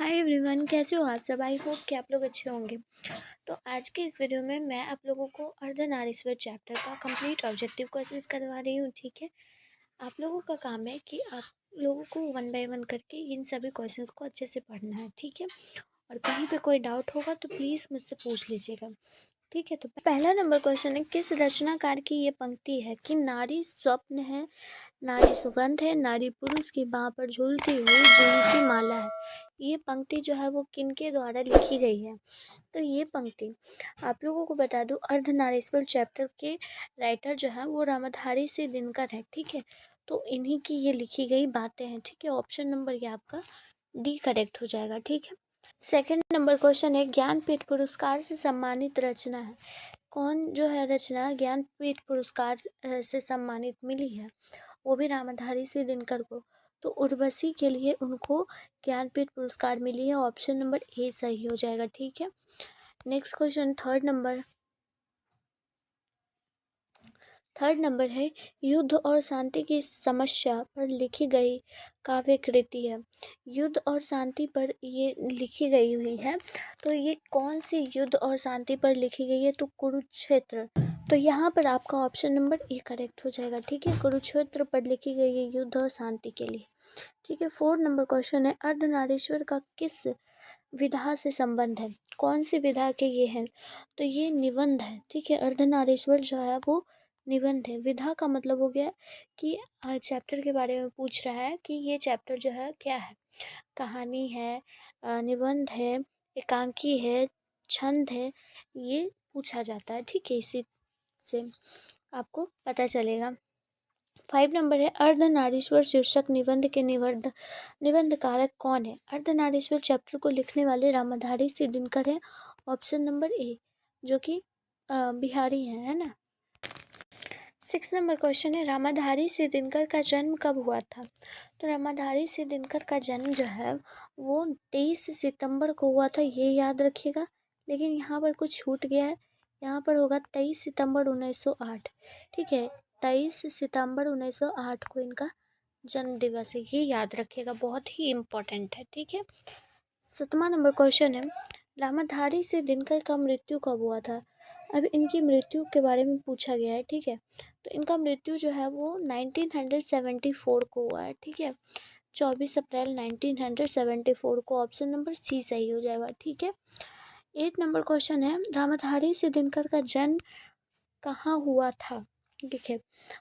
Hi everyone, कैसे हो आप सब। आई होप कि आप लोग अच्छे होंगे। तो आज के इस वीडियो में मैं आप लोगों को अर्धनारीश्वर चैप्टर का कंप्लीट ऑब्जेक्टिव क्वेश्चंस करवा रही हूँ। ठीक है, आप लोगों का काम है कि आप लोगों को वन बाय वन करके इन सभी क्वेश्चंस को अच्छे से पढ़ना है। ठीक है, और कहीं पे कोई डाउट होगा तो प्लीज़ मुझसे पूछ लीजिएगा। ठीक है, तो पहला नंबर क्वेश्चन है, किस रचनाकार की ये पंक्ति है कि नारी स्वप्न है, नारी सुगंध है, नारी पुरुष की बाह पर झूलती हुई जूही की माला है। ये पंक्ति जो है वो किनके द्वारा लिखी गई है? तो ये पंक्ति आप लोगों को बता दूं, अर्धनारीश्वर चैप्टर के राइटर जो है वो रामधारी सिंह दिनकर है। ठीक है, तो इन्हीं की ये लिखी गई बातें हैं। ठीक है, ऑप्शन नंबर ये आपका डी करेक्ट हो जाएगा। ठीक है, सेकंड नंबर क्वेश्चन है, ज्ञानपीठ पुरस्कार से सम्मानित रचना है। कौन जो है रचना ज्ञानपीठ पुरस्कार से सम्मानित मिली है, वो भी रामधारी सिंह दिनकर को। तो उर्वशी के लिए उनको ज्ञानपीठ पुरस्कार मिली है। ऑप्शन नंबर ए सही हो जाएगा। ठीक है, नेक्स्ट क्वेश्चन थर्ड नंबर है, युद्ध और शांति की समस्या पर लिखी गई काव्य कृति है। युद्ध और शांति पर ये लिखी गई हुई है, तो ये कौन सी युद्ध और शांति पर लिखी गई है? तो कुरुक्षेत्र। तो यहाँ पर आपका ऑप्शन नंबर ए करेक्ट हो जाएगा। ठीक है, कुरुक्षेत्र पर लिखी गई है युद्ध और शांति के लिए। ठीक है, फोर्थ नंबर क्वेश्चन है, अर्धनारीश्वर का किस विधा से संबंध है? कौन सी विधा के ये हैं? तो ये निबंध है। ठीक है, अर्धनारीश्वर जो है वो निबंध है। विधा का मतलब हो गया कि चैप्टर के बारे में पूछ रहा है कि ये चैप्टर जो है क्या है, कहानी है, निबंध है, एकांकी है, छंद है, ये पूछा जाता है। ठीक है, इसी से आपको पता चलेगा। 5 नंबर है, अर्धनारीश्वर शीर्षक निबंध के निबंध कारक कौन है? अर्धनारीश्वर चैप्टर को लिखने वाले रामधारी सिंह दिनकर है। ऑप्शन नंबर ए, जो कि बिहारी हैं, है ना। 6 नंबर क्वेश्चन है, रामधारी सिंह दिनकर का जन्म कब हुआ था? तो रामधारी सिंह दिनकर का जन्म जो है वो 23 सितंबर को हुआ था, ये याद रखिएगा। लेकिन यहाँ पर कुछ छूट गया है, यहाँ पर होगा 23 सितंबर 1908। ठीक है, 23 सितंबर 1908 को इनका जन्म दिवस है, ये याद रखिएगा, बहुत ही इम्पोर्टेंट है। ठीक है, 7वां नंबर क्वेश्चन है, रामधारी सिंह दिनकर का मृत्यु कब हुआ था? अब इनकी मृत्यु के बारे में पूछा गया है। ठीक है, तो इनका मृत्यु जो है वो 1974 को हुआ है। ठीक है, 24 अप्रैल 1974 को। ऑप्शन नंबर सी सही हो जाएगा। ठीक है, 8 नंबर क्वेश्चन है, रामधारी सिंह दिनकर का जन्म कहाँ हुआ था? ठीक है,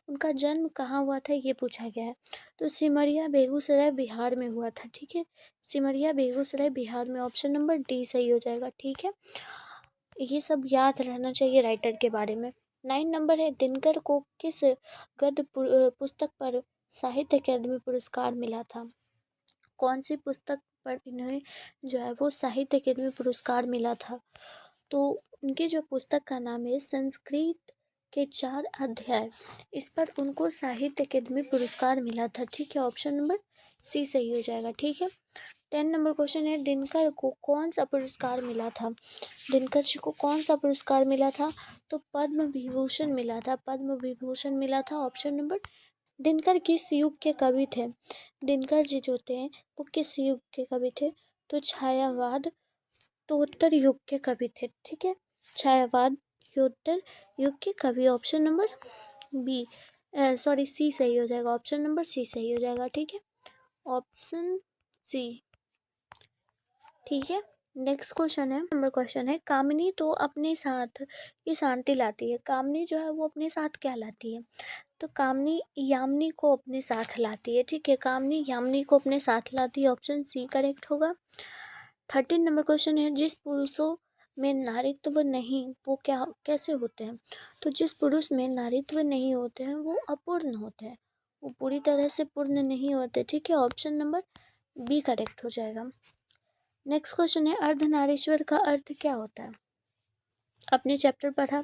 उनका जन्म कहाँ हुआ था ये पूछा गया है। तो सिमरिया बेगूसराय बिहार में हुआ था। ठीक है, सिमरिया बेगूसराय बिहार में। ऑप्शन नंबर डी सही हो जाएगा। ठीक है, ये सब याद रहना चाहिए राइटर के बारे में। 9 नंबर है, दिनकर को किस गद्य पुस्तक पर साहित्य अकादमी पुरस्कार मिला था? कौन सी पुस्तक पर इन्हें जो है वो साहित्य अकादमी पुरस्कार मिला था? तो उनकी जो पुस्तक का नाम है संस्कृत के 4 अध्याय, इस पर उनको साहित्य अकादमी पुरस्कार मिला था। ठीक है, ऑप्शन नंबर सी सही हो जाएगा। ठीक है, 10 नंबर क्वेश्चन है, दिनकर को कौन सा पुरस्कार मिला था? दिनकर जी को कौन सा पुरस्कार मिला था? तो पद्म विभूषण मिला था, पद्म विभूषण मिला था। Option number. दिनकर किस युग के कवि थे? दिनकर जी जो थे वो किस युग के कवि थे? तो छायावाद उत्तर युग के कवि थे। ठीक है, छायावाद उत्तर युग के कवि। Option number B sorry C सही हो जाएगा। ऑप्शन नंबर सी सही हो जाएगा। ठीक है, ऑप्शन सी। ठीक है, नेक्स्ट क्वेश्चन है, नंबर क्वेश्चन है, कामिनी तो अपने साथ ये शांति लाती है। कामिनी जो है वो अपने साथ क्या लाती है? तो कामिनी यामिनी को अपने साथ लाती है। ठीक है, कामिनी यामिनी को अपने साथ लाती है। ऑप्शन सी करेक्ट होगा। 13 नंबर क्वेश्चन है, जिस पुरुषों में नारीत्व नहीं वो क्या कैसे होते हैं? तो जिस पुरुष में नारीत्व नहीं होते हैं वो अपूर्ण होते हैं, वो पूरी तरह से पूर्ण नहीं होते। ठीक है, ऑप्शन नंबर बी करेक्ट हो जाएगा। नेक्स्ट क्वेश्चन है, अर्धनारीश्वर का अर्थ क्या होता है? अपने चैप्टर पढ़ा,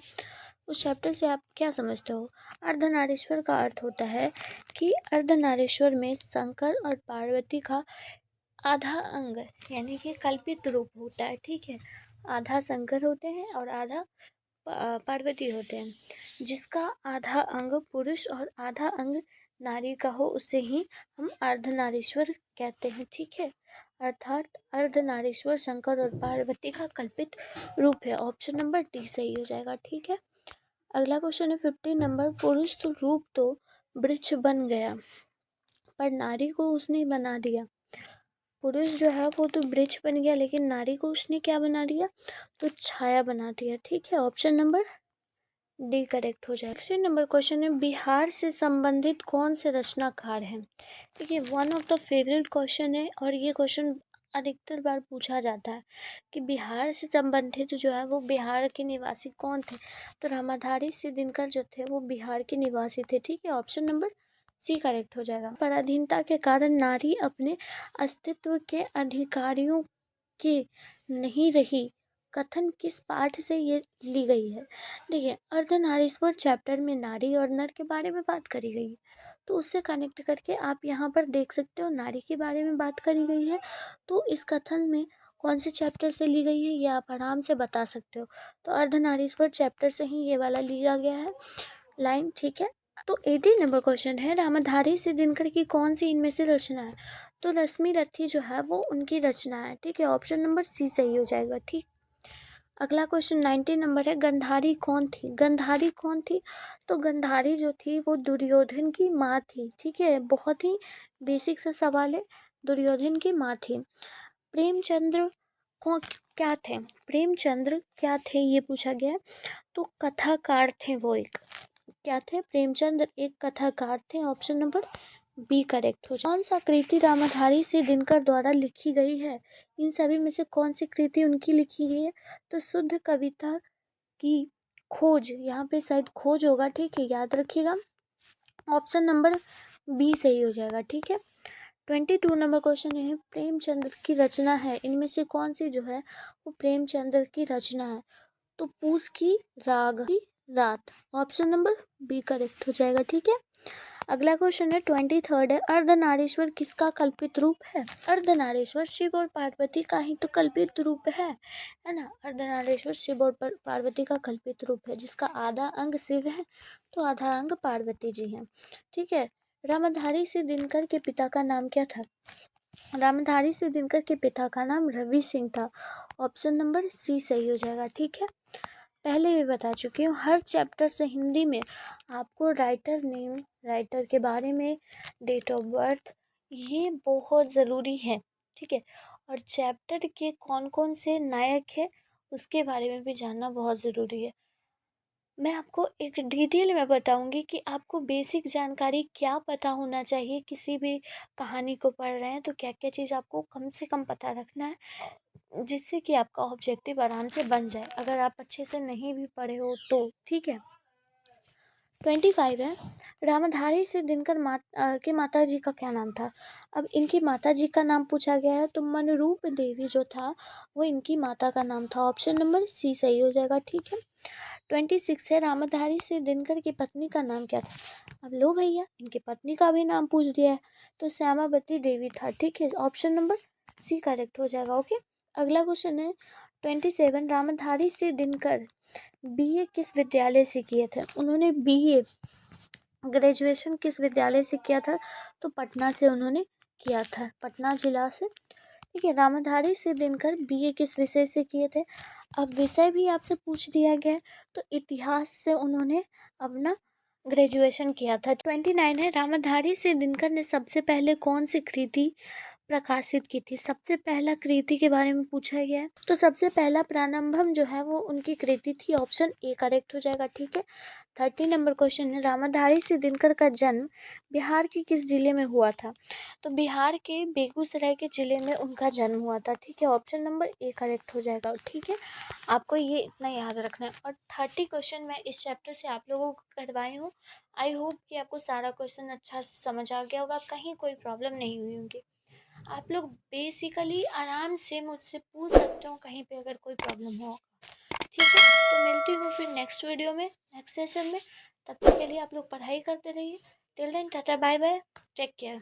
उस चैप्टर से आप क्या समझते हो? अर्धनारीश्वर का अर्थ होता है कि अर्धनारीश्वर में शंकर और पार्वती का आधा अंग यानी कि कल्पित रूप होता है। ठीक है, आधा शंकर होते हैं और आधा पार्वती होते हैं। जिसका आधा अंग पुरुष और आधा अंग नारी का हो उसे ही हम अर्धनारीश्वर कहते हैं। ठीक है, अर्थात अर्धनारीश्वर शंकर और पार्वती का कल्पित रूप है। ऑप्शन नंबर डी सही हो जाएगा। ठीक है, अगला क्वेश्चन है 15 नंबर। पुरुष तो रूप तो वृक्ष बन गया पर नारी को उसने बना दिया। पुरुष जो है वो तो वृक्ष बन गया, लेकिन नारी को उसने क्या बना दिया, तो छाया बना दिया। ठीक है, ऑप्शन नंबर डी करेक्ट हो जाएगा। नेक्स्ट नंबर क्वेश्चन है, बिहार से संबंधित कौन से रचनाकार हैं। देखिए, one of the favourite question है और ये क्वेश्चन अधिकतर बार पूछा जाता है कि बिहार से संबंधित जो है वो बिहार के निवासी कौन थे। तो रामाधारी सिंह दिनकर जो थे वो बिहार के निवासी थे। ठीक है, ऑप्शन नंबर सी करेक्ट हो जाएगा। पराधीनता के कारण नारी अपने अस्तित्व के अधिकारियों की नहीं रही, कथन किस पाठ से ये ली गई है। देखिए, अर्धनारीश्वर चैप्टर में नारी और नर के बारे में बात करी गई है, तो उससे कनेक्ट करके आप यहाँ पर देख सकते हो नारी के बारे में बात करी गई है। तो इस कथन में कौन से चैप्टर से ली गई है ये आप आराम से बता सकते हो। तो अर्धनारीश्वर चैप्टर से ही ये वाला लिया गया है लाइन। ठीक है, तो 18 नंबर क्वेश्चन है, रामाधारी से दिनकर की कौन सी इनमें से रचना है। तो रश्मि रथी जो है वो उनकी रचना है। ठीक है, ऑप्शन नंबर सी सही हो जाएगा। ठीक, अगला क्वेश्चन 19 नंबर है, गंधारी कौन थी। गंधारी कौन थी, तो गंधारी जो थी वो दुर्योधन की माँ थी। ठीक है, बहुत ही बेसिक सा सवाल है, दुर्योधन की माँ थी। प्रेमचंद्र को क्या थे, प्रेमचंद्र क्या थे ये पूछा गया है। तो कथाकार थे वो, एक क्या थे, प्रेमचंद्र एक कथाकार थे। ऑप्शन नंबर बी करेक्ट हो जाए। कौन सा कृति रामाधारी से दिनकर द्वारा लिखी गई है, इन सभी में से कौन सी कृति उनकी लिखी गई है। तो शुद्ध कविता की खोज, यहाँ पे शायद खोज होगा। ठीक है, याद रखिएगा, ऑप्शन नंबर बी सही हो जाएगा। ठीक है, 22 नंबर क्वेश्चन है, प्रेमचंद्र की रचना है, इनमें से कौन सी जो है वो प्रेमचंद्र की रचना है। तो पूस की राग की रात, ऑप्शन नंबर बी करेक्ट हो जाएगा। ठीक है, अगला क्वेश्चन है 23 है, अर्धनारीश्वर किसका कल्पित रूप है। अर्धनारीश्वर शिव और पार्वती का ही तो कल्पित रूप है ना। अर्धनारीश्वर शिव और पार्वती का कल्पित रूप है, जिसका आधा अंग शिव है तो आधा अंग पार्वती जी हैं। ठीक है, रामधारी सिंह दिनकर के पिता का नाम क्या था। रामधारी सिंह दिनकर के पिता का नाम रवि सिंह था। ऑप्शन नंबर सी सही हो जाएगा। ठीक है, पहले भी बता चुकी हूँ, हर चैप्टर से हिंदी में आपको राइटर नेम, राइटर के बारे में, डेट ऑफ बर्थ, ये बहुत ज़रूरी है। ठीक है, और चैप्टर के कौन कौन से नायक है उसके बारे में भी जानना बहुत ज़रूरी है। मैं आपको एक डिटेल में बताऊंगी कि आपको बेसिक जानकारी क्या पता होना चाहिए, किसी भी कहानी को पढ़ रहे हैं तो क्या क्या चीज़ आपको कम से कम पता रखना है, जिससे कि आपका ऑब्जेक्टिव आराम से बन जाए, अगर आप अच्छे से नहीं भी पढ़े हो तो। ठीक है, 25 है, रामधारी से दिनकर के माता जी का क्या नाम था। अब इनकी माता जी का नाम पूछा गया है, तो मनरूप देवी जो था वो इनकी माता का नाम था। ऑप्शन नंबर सी सही हो जाएगा। ठीक है, 26 है, रामधारी से दिनकर की पत्नी का नाम क्या था। अब लो भैया, इनकी पत्नी का भी नाम पूछ दिया है, तो श्यामावती देवी था। ठीक है, ऑप्शन नंबर सी करेक्ट हो जाएगा। ओके, अगला क्वेश्चन है 27, रामधारी से दिनकर बीए किस विद्यालय से किए थे। उन्होंने बीए ग्रेजुएशन किस विद्यालय से किया था, तो पटना से उन्होंने किया था, पटना जिला से। ठीक है, रामधारी से दिनकर बीए किस विषय से किए थे। अब विषय भी आपसे पूछ दिया गया, तो इतिहास से उन्होंने अपना ग्रेजुएशन किया था। 29 है, रामधारी से दिनकर ने सबसे पहले कौन सी कृति प्रकाशित की थी। सबसे पहला कृति के बारे में पूछा गया है, तो सबसे पहला प्रारंभम जो है वो उनकी कृति थी। ऑप्शन ए करेक्ट हो जाएगा। ठीक है, 30 नंबर क्वेश्चन है, रामधारी से दिनकर का जन्म बिहार के किस जिले में हुआ था। तो बिहार के बेगूसराय के जिले में उनका जन्म हुआ था। ठीक है, ऑप्शन नंबर ए करेक्ट हो जाएगा। ठीक है, आपको ये इतना याद रखना है। और 30 क्वेश्चन मैं इस चैप्टर से आप लोगों को करवाई हूँ। आई होप कि आपको सारा क्वेश्चन अच्छा से समझ आ गया होगा, कहीं कोई प्रॉब्लम नहीं हुई होंगी। आप लोग बेसिकली आराम से मुझसे पूछ सकते हो कहीं पे अगर कोई प्रॉब्लम हो। ठीक है, तो मिलती हूँ फिर नेक्स्ट वीडियो में, नेक्स्ट सेशन में। तब तक के लिए आप लोग पढ़ाई करते रहिए। Till then tata bye bye, take care.